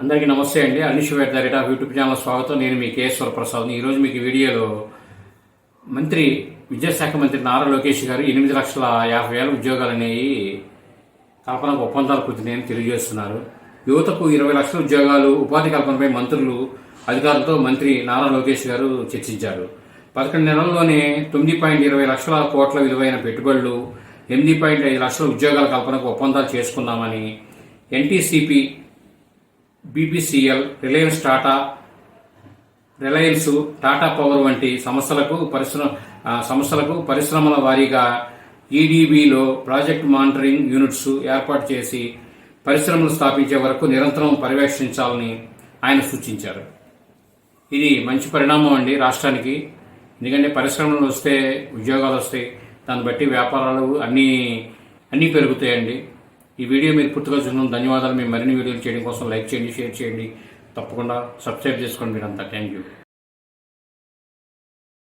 అందరికీ నమస్తే అండి. అనిష్ వేట యూట్యూబ్ ఛానల్ స్వాగతం. నేను మీ కేఎస్వర ప్రసాద్. ఈరోజు మీకు ఈ వీడియోలో మంత్రి విద్యాశాఖ మంత్రి నారా లోకేష్ గారు 8,50,000 ఉద్యోగాలు అనేవి కల్పనకు ఒప్పందాలు కుదిరినాయని తెలియజేస్తున్నారు. యువతకు 20 లక్షల ఉద్యోగాలు ఉపాధి కల్పనపై మంత్రులు అధికారులతో మంత్రి నారా లోకేష్ గారు చర్చించారు. 11 నెలల్లోనే 9.20 లక్షల కోట్ల విలువైన పెట్టుబడులు, 8.5 లక్షల ఉద్యోగాల కల్పనకు ఒప్పందాలు చేసుకున్నామని ఎన్టీసీపీ, బీపీసీఎల్, రిలయన్స్, టాటా పవర్ వంటి సంస్థలకు పరిశ్రమల వారీగా ఈడీబీలో ప్రాజెక్ట్ మానిటరింగ్ యూనిట్స్ ఏర్పాటు చేసి పరిశ్రమలు స్థాపించే వరకు నిరంతరం పర్యవేక్షించాలని ఆయన సూచించారు. ఇది మంచి పరిణామం అండి రాష్ట్రానికి. ఎందుకంటే పరిశ్రమలు వస్తే ఉద్యోగాలు వస్తాయి, దాన్ని బట్టి వ్యాపారాలు అన్నీ పెరుగుతాయండి. ఈ వీడియో మీరు పూర్తిగా చూసిన ధన్యవాదాలు. మేము మరిన్ని వీడియోలు చేయడం కోసం లైక్ చేయండి, షేర్ చేయండి, తప్పకుండా సబ్స్క్రైబ్ చేసుకోండి మీరంతా. Thank you.